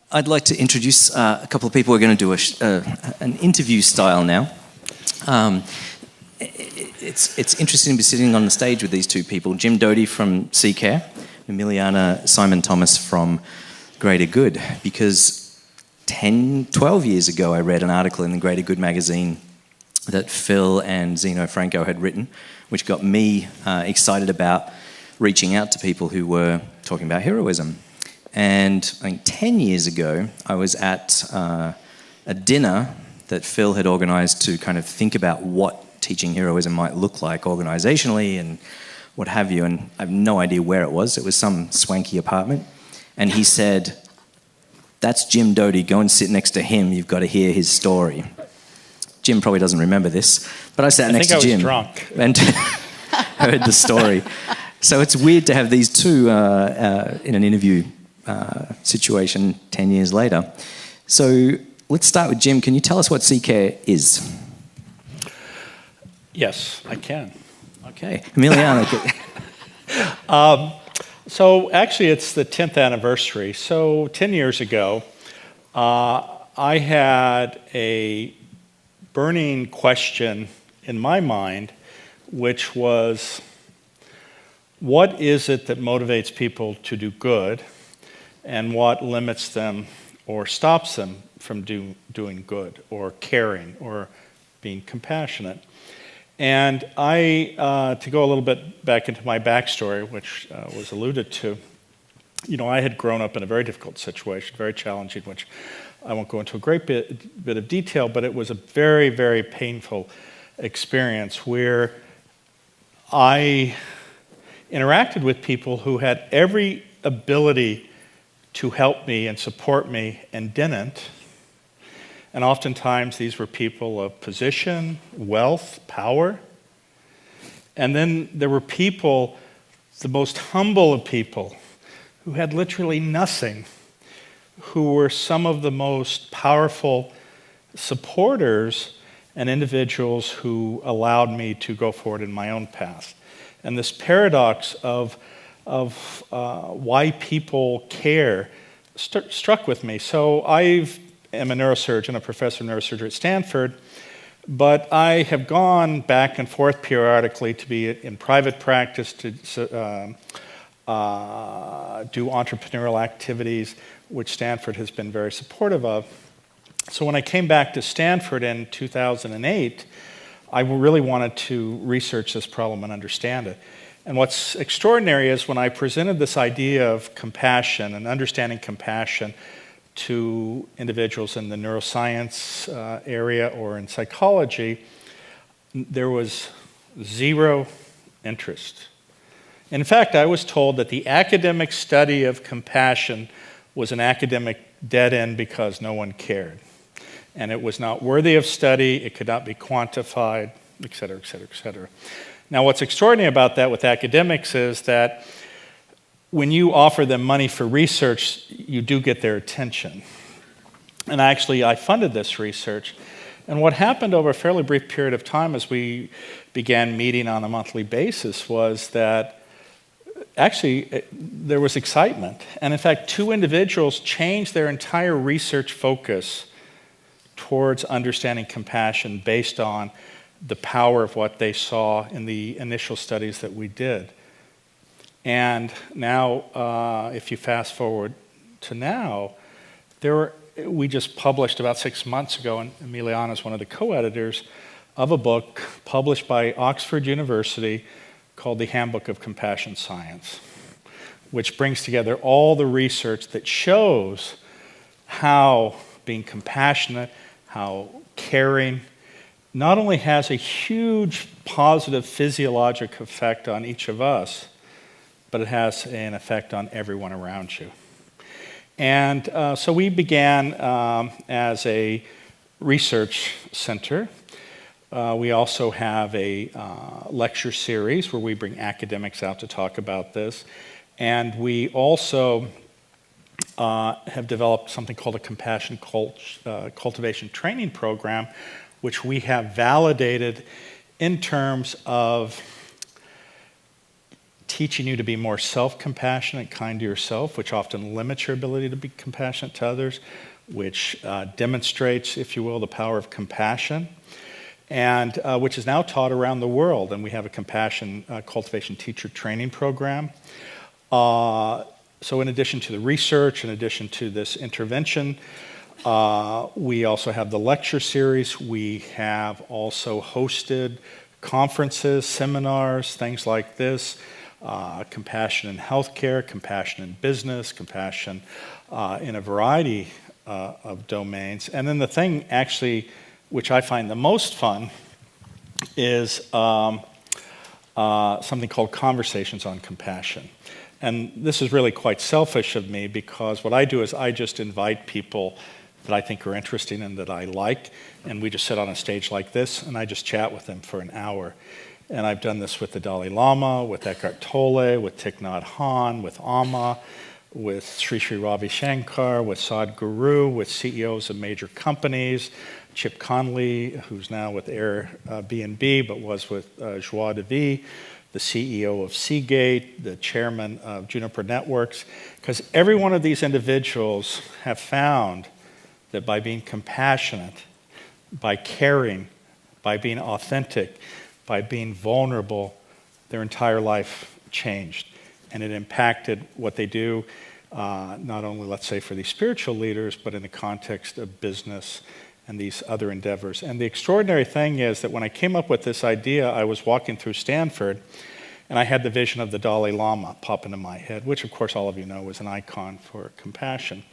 I'd like to introduce a couple of people. We're going to do an interview style now. It's interesting to be sitting on the stage with these two people, Jim Doty from C-Care, Emiliana Simon Thomas from Greater Good, because 12 years ago I read an article in the Greater Good magazine that Phil and Zeno Franco had written, which got me excited about reaching out to people who were talking about heroism. And I think 10 years ago, I was at a dinner that Phil had organised to kind of think about what teaching heroism might look like organisationally and what have you. And I have no idea where it was. It was some swanky apartment. And he said, "That's Jim Doty. Go and sit next to him. You've got to hear his story." Jim probably doesn't remember this, but I sat next to Jim drunk. And heard the story. So it's weird to have these two in an interview situation 10 years later. So let's start with Jim. Can you tell us what C-Care is? Yes, I can. Okay. Emiliana. So actually it's the 10th anniversary. So 10 years ago, I had a burning question in my mind, which was, what is it that motivates people to do good, and what limits them or stops them from doing good or caring or being compassionate? And to go a little bit back into my backstory, which was alluded to, I had grown up in a very difficult situation, very challenging, which I won't go into a great bit of detail, but it was a very, very painful experience where I interacted with people who had every ability to help me and support me and didn't. And oftentimes these were people of position, wealth, power. And then there were people, the most humble of people, who had literally nothing, who were some of the most powerful supporters and individuals who allowed me to go forward in my own path. And this paradox of why people care struck with me. So I am a neurosurgeon, a professor of neurosurgery at Stanford, but I have gone back and forth periodically to be in private practice, to do entrepreneurial activities, which Stanford has been very supportive of. So when I came back to Stanford in 2008, I really wanted to research this problem and understand it. And what's extraordinary is when I presented this idea of compassion and understanding compassion to individuals in the neuroscience area or in psychology, there was zero interest. In fact, I was told that the academic study of compassion was an academic dead end because no one cared. And it was not worthy of study, it could not be quantified, et cetera, et cetera, et cetera. Now, what's extraordinary about that with academics is that when you offer them money for research, you do get their attention. And actually, I funded this research. And what happened over a fairly brief period of time as we began meeting on a monthly basis was that actually there was excitement. And in fact, two individuals changed their entire research focus towards understanding compassion based on the power of what they saw in the initial studies that we did. And now, if you fast forward to now, we just published about 6 months ago, and Emiliana is one of the co-editors of a book published by Oxford University called the Handbook of Compassion Science, which brings together all the research that shows how being compassionate, how caring, not only has a huge positive physiologic effect on each of us, but it has an effect on everyone around you. And so we began as a research center. We also have a lecture series where we bring academics out to talk about this. And we also have developed something called a compassion cultivation training program, which we have validated in terms of teaching you to be more self-compassionate, kind to yourself, which often limits your ability to be compassionate to others, which demonstrates, if you will, the power of compassion, and which is now taught around the world. And we have a compassion cultivation teacher training program. So in addition to the research, in addition to this intervention, we also have the lecture series. We have also hosted conferences, seminars, things like this, compassion in healthcare, compassion in business, compassion in a variety of domains. And then the thing actually, which I find the most fun, is something called Conversations on Compassion. And this is really quite selfish of me, because what I do is I just invite people that I think are interesting and that I like, and we just sit on a stage like this, and I just chat with them for an hour. And I've done this with the Dalai Lama, with Eckhart Tolle, with Thich Nhat Hanh, with Amma, with Sri Sri Ravi Shankar, with Sadhguru, with CEOs of major companies, Chip Conley, who's now with Airbnb, but was with Joie de Vie, the CEO of Seagate, the chairman of Juniper Networks, because every one of these individuals have found that by being compassionate, by caring, by being authentic, by being vulnerable, their entire life changed. And it impacted what they do, not only, let's say, for these spiritual leaders, but in the context of business and these other endeavors. And the extraordinary thing is that when I came up with this idea, I was walking through Stanford, and I had the vision of the Dalai Lama pop into my head, which, of course, all of you know is an icon for compassion.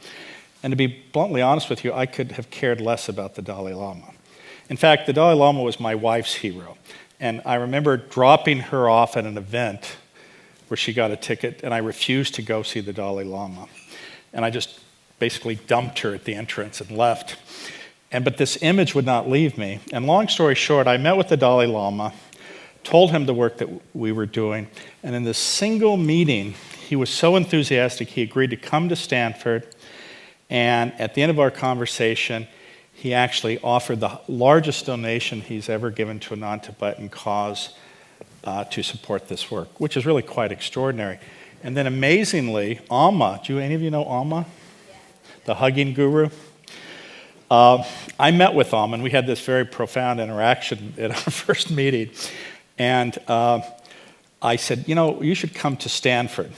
And to be bluntly honest with you, I could have cared less about the Dalai Lama. In fact, the Dalai Lama was my wife's hero. And I remember dropping her off at an event where she got a ticket, and I refused to go see the Dalai Lama. And I just basically dumped her at the entrance and left. But this image would not leave me. And long story short, I met with the Dalai Lama, told him the work that we were doing, and in this single meeting, he was so enthusiastic, he agreed to come to Stanford. And at the end of our conversation, he actually offered the largest donation he's ever given to a non-Tibetan cause to support this work, which is really quite extraordinary. And then amazingly, Amma, do any of you know Amma? Yeah. The hugging guru? I met with Amma, and we had this very profound interaction at our first meeting. And I said, you should come to Stanford.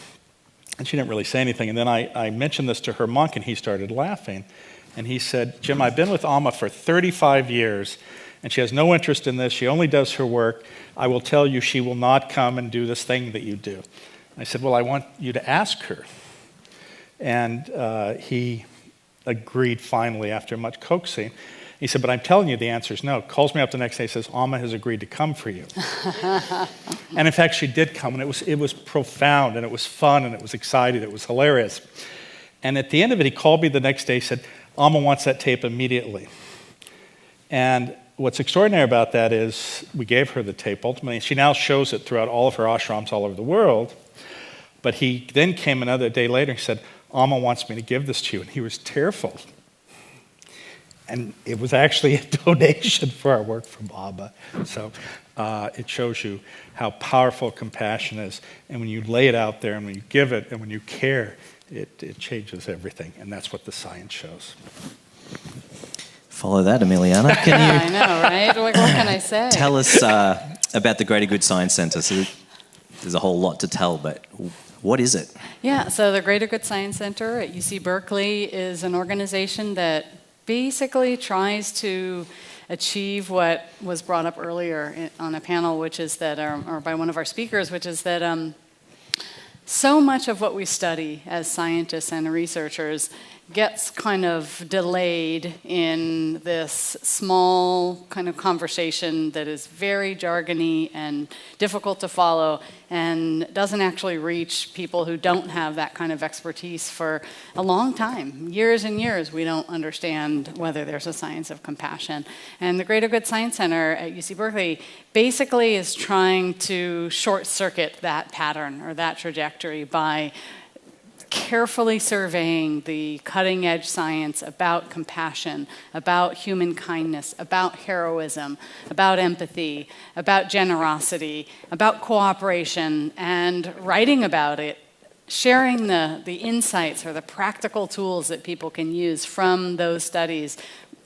And she didn't really say anything. And then I mentioned this to her monk, and he started laughing. And he said, Jim, I've been with Amma for 35 years, and she has no interest in this. She only does her work. I will tell you she will not come and do this thing that you do. I said, well, I want you to ask her. And he agreed finally after much coaxing. He said, but I'm telling you the answer is no. Calls me up the next day and says, Amma has agreed to come for you. And in fact, she did come, and it was profound, and it was fun, and it was exciting, it was hilarious. And at the end of it, he called me the next day and said, Amma wants that tape immediately. And what's extraordinary about that is we gave her the tape ultimately. She now shows it throughout all of her ashrams all over the world. But he then came another day later and said, Amma wants me to give this to you. And he was tearful. And it was actually a donation for our work from Amma. So it shows you how powerful compassion is. And when you lay it out there, and when you give it, and when you care, it changes everything. And that's what the science shows. Follow that, Emiliana. Can you I know, right? What can I say? tell us about the Greater Good Science Center? So there's a whole lot to tell, but what is it? Yeah, so the Greater Good Science Center at UC Berkeley is an organization that basically tries to achieve what was brought up earlier on a panel, which is that, or by one of our speakers, which is that so much of what we study as scientists and researchers gets kind of delayed in this small kind of conversation that is very jargony and difficult to follow and doesn't actually reach people who don't have that kind of expertise for a long time. Years and years, we don't understand whether there's a science of compassion. And the Greater Good Science Center at UC Berkeley basically is trying to short circuit that pattern or that trajectory by carefully surveying the cutting edge science about compassion, about human kindness, about heroism, about empathy, about generosity, about cooperation, and writing about it, sharing the insights or the practical tools that people can use from those studies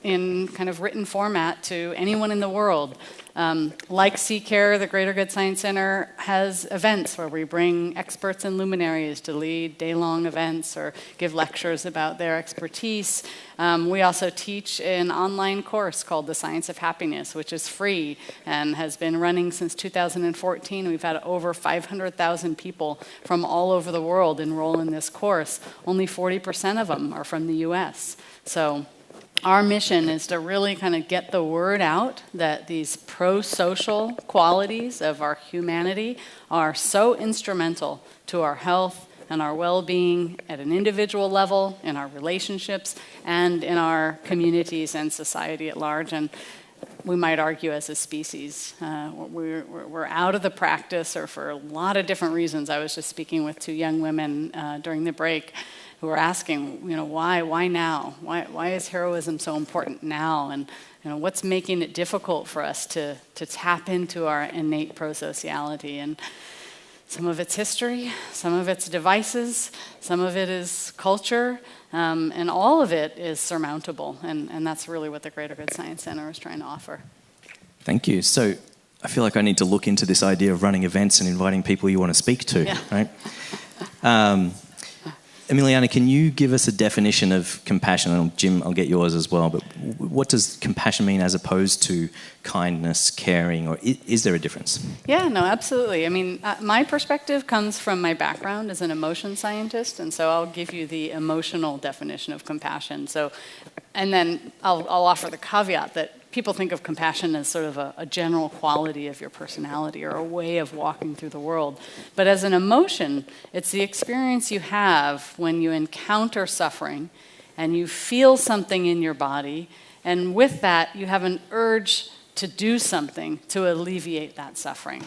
in kind of written format to anyone in the world. Like CCARE, the Greater Good Science Center has events where we bring experts and luminaries to lead day-long events or give lectures about their expertise. We also teach an online course called The Science of Happiness, which is free and has been running since 2014. We've had over 500,000 people from all over the world enroll in this course. Only 40% of them are from the US. So our mission is to really kind of get the word out that these pro-social qualities of our humanity are so instrumental to our health and our well-being at an individual level, in our relationships, and in our communities and society at large. And we might argue as a species, we're out of the practice, or for a lot of different reasons. I was just speaking with two young women during the break who were asking, why now? Why is heroism so important now? And what's making it difficult for us to tap into our innate prosociality? And some of it's history, some of it's devices, some of it is culture, and all of it is surmountable. And that's really what the Greater Good Science Center is trying to offer. Thank you. So I feel like I need to look into this idea of running events and inviting people you want to speak to, right? Emiliana, can you give us a definition of compassion? And Jim, I'll get yours as well, but what does compassion mean as opposed to kindness, caring, or is there a difference? Yeah, no, absolutely. I mean, my perspective comes from my background as an emotion scientist, and so I'll give you the emotional definition of compassion. And then I'll offer the caveat that people think of compassion as sort of a general quality of your personality or a way of walking through the world. But as an emotion, it's the experience you have when you encounter suffering and you feel something in your body, and with that, you have an urge to do something to alleviate that suffering.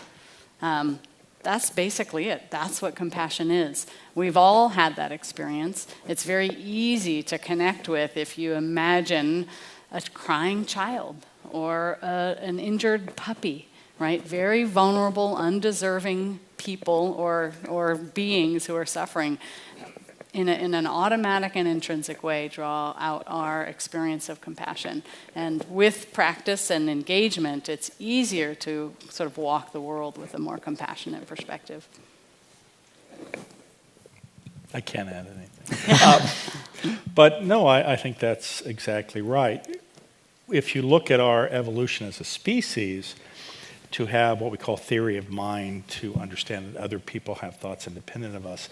That's basically it. That's what compassion is. We've all had that experience. It's very easy to connect with if you imagine a crying child or an injured puppy, right? Very vulnerable, undeserving people or beings who are suffering. In an automatic and intrinsic way, draw out our experience of compassion. And with practice and engagement, it's easier to sort of walk the world with a more compassionate perspective. I can't add anything. But no, I think that's exactly right. If you look at our evolution as a species, to have what we call theory of mind, to understand that other people have thoughts independent of us,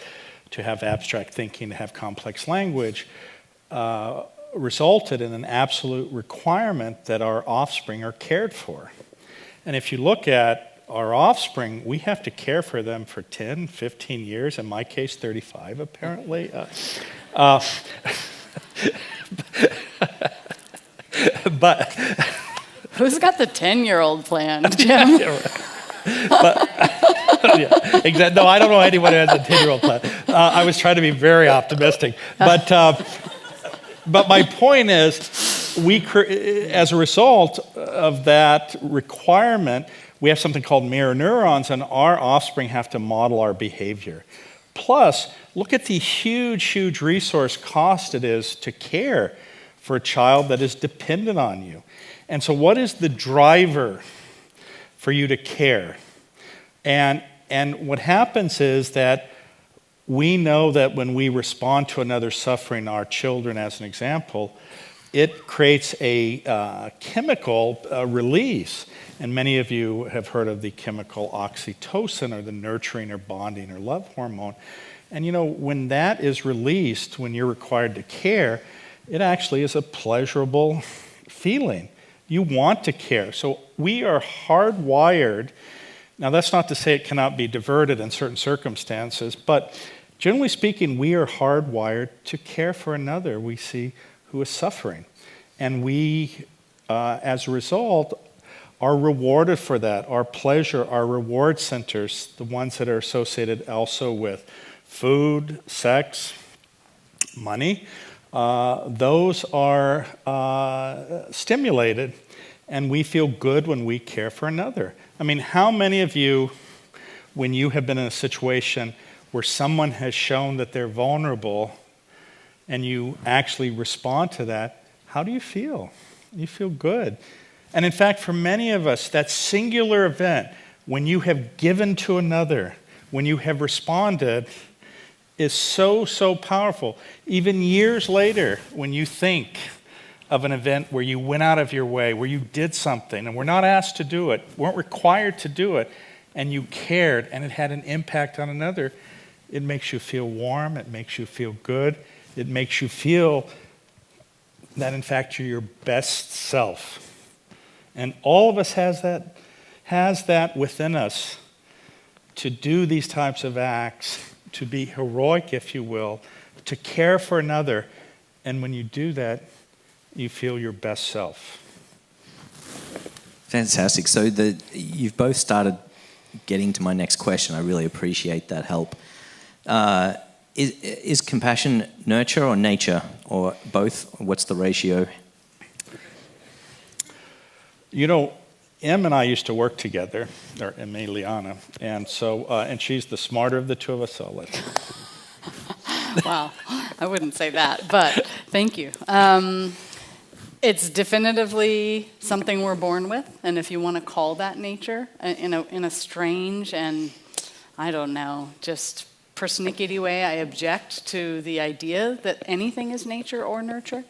to have abstract thinking, to have complex language, resulted in an absolute requirement that our offspring are cared for. And if you look at our offspring, we have to care for them for 10, 15 years, in my case 35 apparently. But who's got the 10-year-old plan, Jim? Yeah, exactly. No, I don't know anyone who has a 10-year-old plan. I was trying to be very optimistic, but my point is, as a result of that requirement, we have something called mirror neurons, and our offspring have to model our behavior. Plus, look at the huge resource cost it is to care for a child that is dependent on you. And so what is the driver for you to care? And what happens is that we know that when we respond to another suffering, our children as an example, it creates a chemical release. And many of you have heard of the chemical oxytocin, or the nurturing or bonding or love hormone. And when that is released, when you're required to care, it actually is a pleasurable feeling. You want to care. So we are hardwired. Now, that's not to say it cannot be diverted in certain circumstances, but generally speaking, we are hardwired to care for another we see who is suffering. And we, as a result, are rewarded for that. Our pleasure, our reward centers, the ones that are associated also with food, sex, money, those are stimulated, and we feel good when we care for another. I mean, how many of you, when you have been in a situation where someone has shown that they're vulnerable and you actually respond to that, how do you feel? You feel good. And in fact, for many of us, that singular event, when you have given to another, when you have responded, is so, so powerful. Even years later, when you think of an event where you went out of your way, where you did something, and were not asked to do it, weren't required to do it, and you cared, and it had an impact on another, it makes you feel warm, it makes you feel good, it makes you feel that, in fact, you're your best self. And all of us has that within us to do these types of acts, to be heroic, if you will, to care for another. And when you do that, you feel your best self. Fantastic. So you've both started getting to my next question. I really appreciate that help. Is compassion nurture or nature, or both? What's the ratio? You know, Em and I used to work together, or Emiliana, and she's the smarter of the two of us, so I'll let her. Wow, I wouldn't say that, but thank you. It's definitively something we're born with, and if you want to call that nature, in a strange and, I don't know, just persnickety way, I object to the idea that anything is nature or nurture.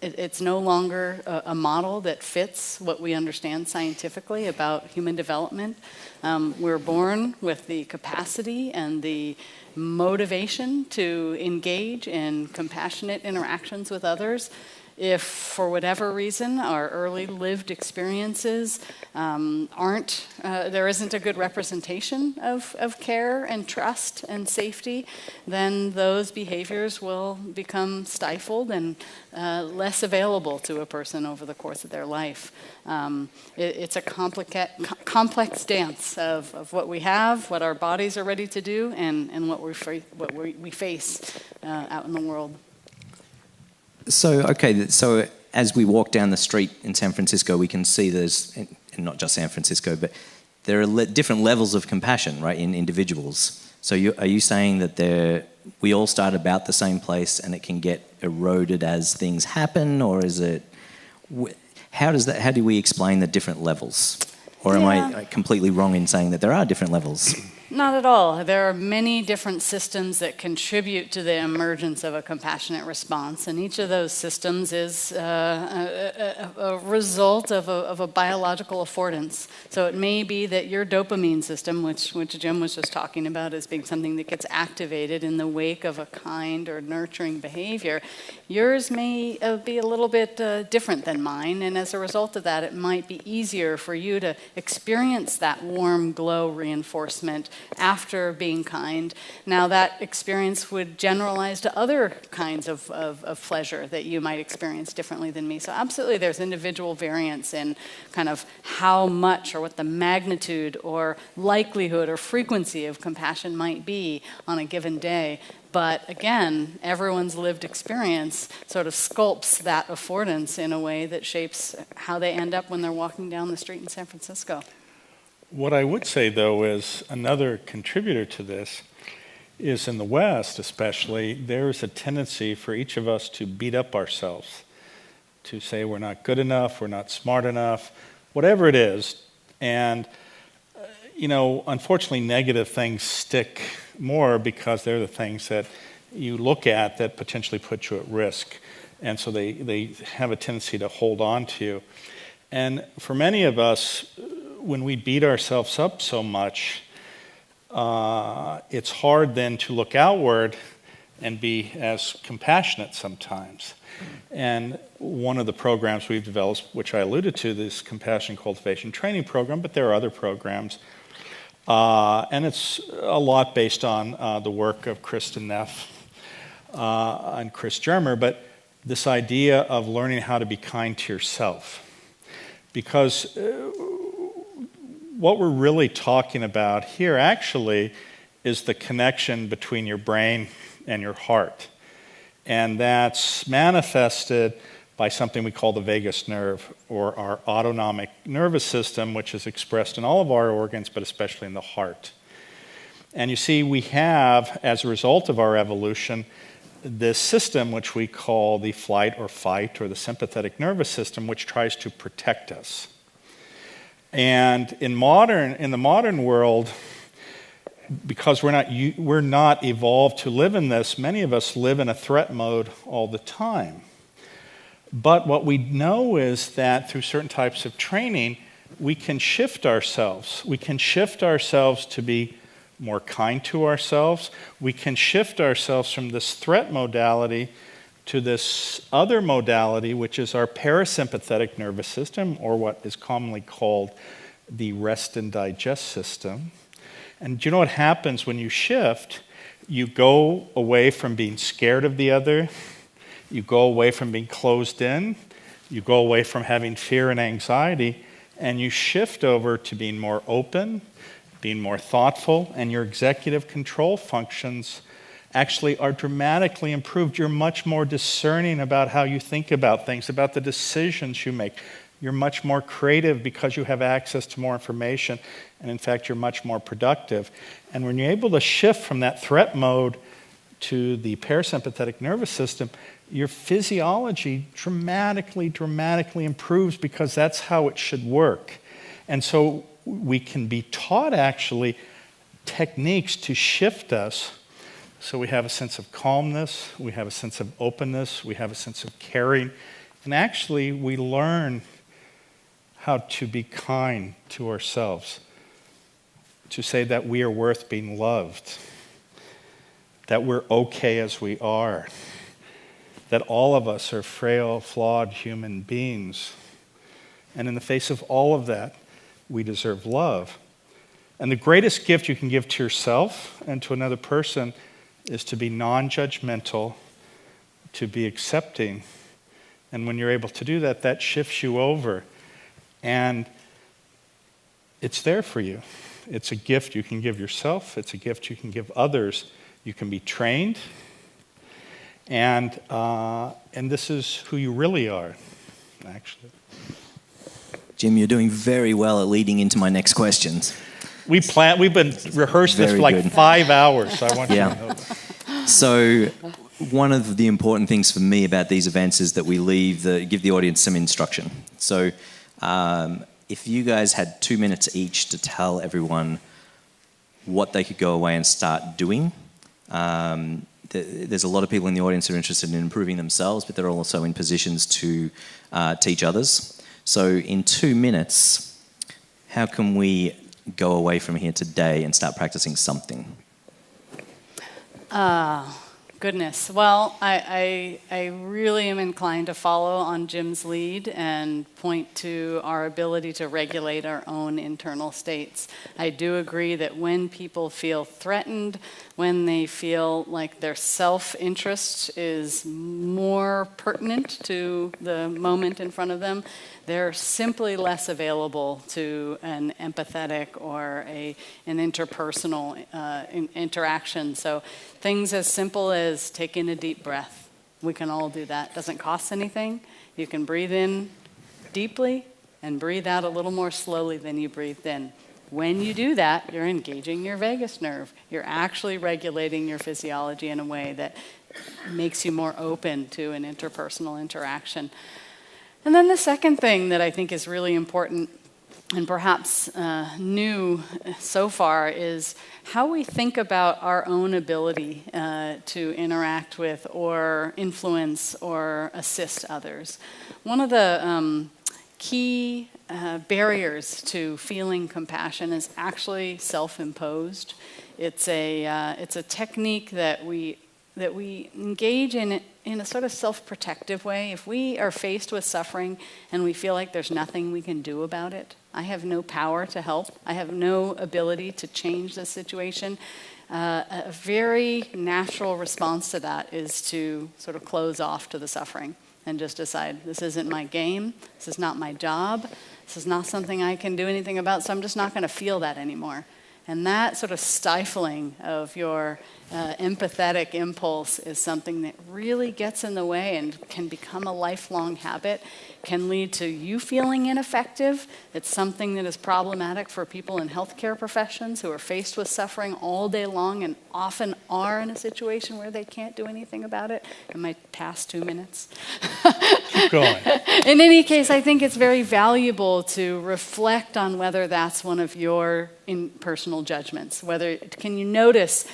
It's no longer a model that fits what we understand scientifically about human development. We're born with the capacity and the motivation to engage in compassionate interactions with others. If, for whatever reason, our early lived experiences there isn't a good representation of care and trust and safety, then those behaviors will become stifled and less available to a person over the course of their life. It's a complex dance of what we have, what our bodies are ready to do, and what we face out in the world. So as we walk down the street in San Francisco, we can see there's, and not just San Francisco, but there are different levels of compassion, right, in individuals. So are you saying that we all start about the same place and it can get eroded as things happen, or is it, how do we explain the different levels? Or am I completely wrong in saying that there are different levels? Not at all. There are many different systems that contribute to the emergence of a compassionate response, and each of those systems is a result of a biological affordance. So it may be that your dopamine system, which Jim was just talking about as being something that gets activated in the wake of a kind or nurturing behavior, yours may be a little bit different than mine, and as a result of that, it might be easier for you to experience that warm glow reinforcement after being kind. Now that experience would generalize to other kinds of pleasure that you might experience differently than me. So absolutely there's individual variance in kind of how much or what the magnitude or likelihood or frequency of compassion might be on a given day. But again, everyone's lived experience sort of sculpts that affordance in a way that shapes how they end up when they're walking down the street in San Francisco. What I would say, though, is another contributor to this is in the West especially, there's a tendency for each of us to beat up ourselves, to say we're not good enough, we're not smart enough, whatever it is. And, unfortunately, negative things stick more because they're the things that you look at that potentially put you at risk. And so they have a tendency to hold on to you. And for many of us, when we beat ourselves up so much, it's hard then to look outward and be as compassionate sometimes. And one of the programs we've developed, which I alluded to, this Compassion Cultivation Training Program, but there are other programs, and it's a lot based on the work of Kristen Neff and Chris Germer, but this idea of learning how to be kind to yourself. Because what we're really talking about here actually is the connection between your brain and your heart. And that's manifested by something we call the vagus nerve, or our autonomic nervous system, which is expressed in all of our organs, but especially in the heart. And you see, we have, as a result of our evolution, this system which we call the flight or fight, or the sympathetic nervous system, which tries to protect us. And in the modern world, because we're not evolved to live in this, many of us live in a threat mode all the time. But what we know is that through certain types of training, we can shift ourselves. We can shift ourselves to be more kind to ourselves. We can shift ourselves from this threat modality to this other modality, which is our parasympathetic nervous system, or what is commonly called the rest and digest system. And do you know what happens when you shift? You go away from being scared of the other. You go away from being closed in. You go away from having fear and anxiety, and you shift over to being more open, being more thoughtful, and your executive control functions actually are dramatically improved. You're much more discerning about how you think about things, about the decisions you make. You're much more creative because you have access to more information, and in fact, you're much more productive. And when you're able to shift from that threat mode to the parasympathetic nervous system, your physiology dramatically improves, because that's how it should work. And so we can be taught actually techniques to shift us, so we have a sense of calmness, we have a sense of openness, we have a sense of caring, and actually we learn how to be kind to ourselves, to say that we are worth being loved, that we're okay as we are, that all of us are frail, flawed human beings. And in the face of all of that, we deserve love. And the greatest gift you can give to yourself and to another person is to be non-judgmental, to be accepting. And when you're able to do that, that shifts you over. And it's there for you. It's a gift you can give yourself. It's a gift you can give others. You can be trained. And this is who you really are, actually. Jim, you're doing very well at leading into my next questions. We've been rehearsed this for like 5 hours, so I want you to know that. So one of the important things for me about these events is that we give the audience some instruction. So if you guys had 2 minutes each to tell everyone what they could go away and start doing. There's a lot of people in the audience who are interested in improving themselves, but they're also in positions to teach others. So in 2 minutes, how can we go away from here today and start practicing something? Goodness. Well, I really am inclined to follow on Jim's lead and point to our ability to regulate our own internal states. I do agree that when people feel threatened, when they feel like their self-interest is more pertinent to the moment in front of them, they're simply less available to an empathetic or an interpersonal interaction. So things as simple as taking a deep breath. We can all do that. It doesn't cost anything. You can breathe in deeply and breathe out a little more slowly than you breathed in. When you do that, you're engaging your vagus nerve. You're actually regulating your physiology in a way that makes you more open to an interpersonal interaction. And then the second thing that I think is really important and perhaps new so far is how we think about our own ability to interact with or influence or assist others. One of the key barriers to feeling compassion is actually self-imposed. It's a technique that we engage in a sort of self-protective way. If we are faced with suffering and we feel like there's nothing we can do about it, I have no power to help, I have no ability to change the situation, a very natural response to that is to sort of close off to the suffering and just decide, this isn't my game, this is not my job, this is not something I can do anything about, so I'm just not going to feel that anymore. And that sort of stifling of your empathetic impulse is something that really gets in the way and can become a lifelong habit, can lead to you feeling ineffective. It's something that is problematic for people in healthcare professions who are faced with suffering all day long and often are in a situation where they can't do anything about it. Am I past 2 minutes? Keep going. In any case, I think it's very valuable to reflect on whether that's one of your personal judgments. Can you notice,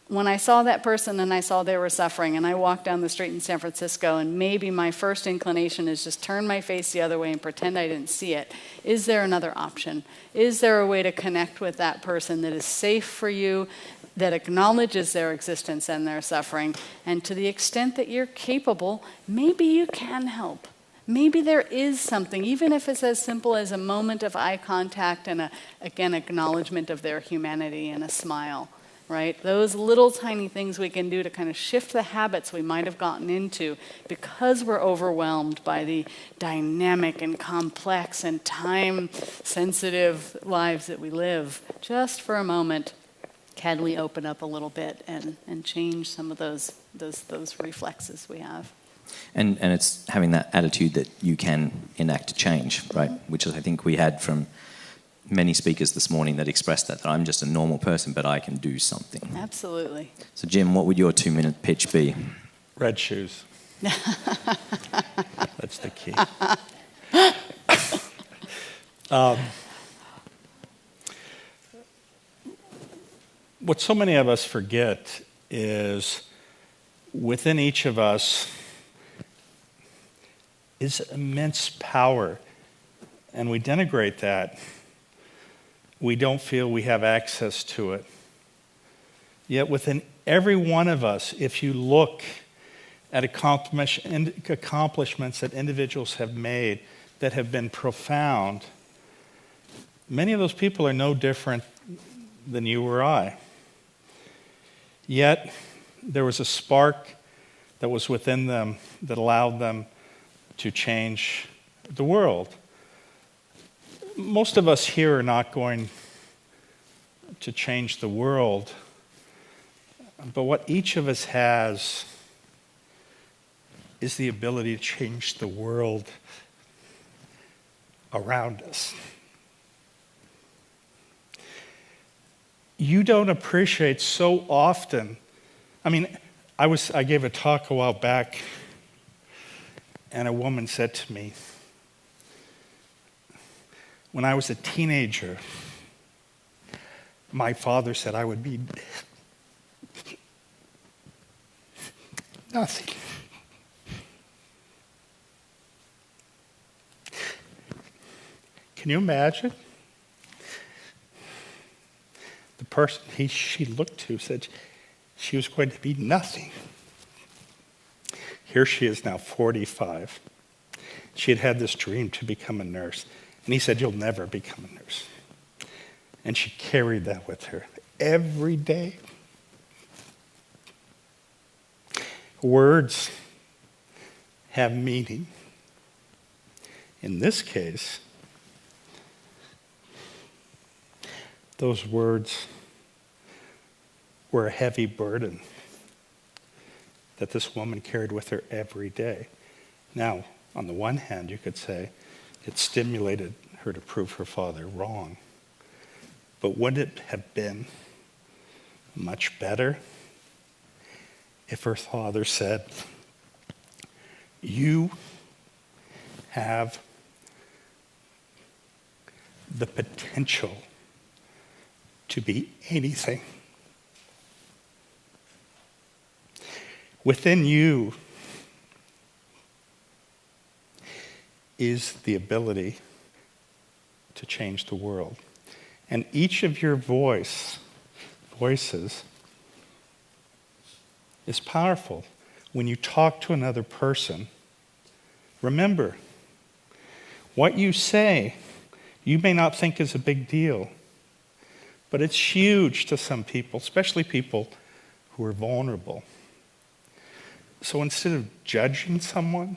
when I saw that person and I saw they were suffering and I walked down the street in San Francisco and maybe my first inclination is just turn my face the other way and pretend I didn't see it. Is there another option? Is there a way to connect with that person that is safe for you, that acknowledges their existence and their suffering? And to the extent that you're capable, maybe you can help. Maybe there is something, even if it's as simple as a moment of eye contact and, again, acknowledgement of their humanity and a smile, right? Those little tiny things we can do to kind of shift the habits we might have gotten into because we're overwhelmed by the dynamic and complex and time-sensitive lives that we live. Just for a moment, can we open up a little bit and change some of those reflexes we have? And it's having that attitude that you can enact change, right? Which is, I think, we had from many speakers this morning that expressed that I'm just a normal person, but I can do something. Absolutely. So, Jim, what would your 2-minute pitch be? Red shoes. That's the key. What so many of us forget is within each of us is immense power, and we denigrate that. We don't feel we have access to it. Yet within every one of us, if you look at accomplishments that individuals have made that have been profound, many of those people are no different than you or I. Yet there was a spark that was within them that allowed them to change the world. Most of us here are not going to change the world, but what each of us has is the ability to change the world around us. You don't appreciate so often. I mean, I gave a talk a while back, and a woman said to me, when I was a teenager, my father said I would be nothing. Can you imagine? The person she looked to said she was going to be nothing. Here she is now, 45. She had had this dream to become a nurse. And he said, you'll never become a nurse. And she carried that with her every day. Words have meaning. In this case, those words were a heavy burden that this woman carried with her every day. Now, on the one hand, you could say it stimulated her to prove her father wrong. But wouldn't it have been much better if her father said, you have the potential to be anything. Within you is the ability to change the world. And each of your voices is powerful. When you talk to another person, remember, what you say, you may not think is a big deal, but it's huge to some people, especially people who are vulnerable. So instead of judging someone,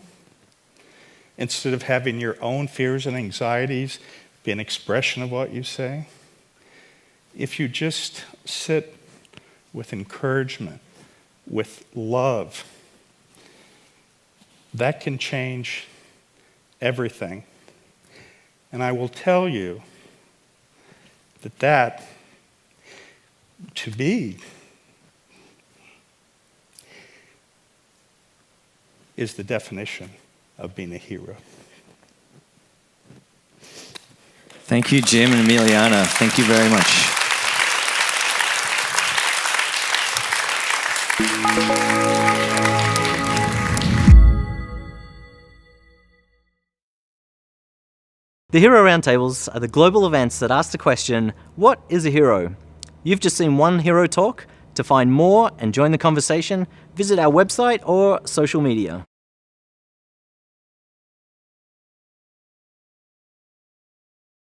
instead of having your own fears and anxieties be an expression of what you say, if you just sit with encouragement, with love, that can change everything. And I will tell you that to be, is the definition of being a hero. Thank you, Jim and Emiliana. Thank you very much. The Hero Roundtables are the global events that ask the question, what is a hero? You've just seen one hero talk. To find more and join the conversation, visit our website or social media.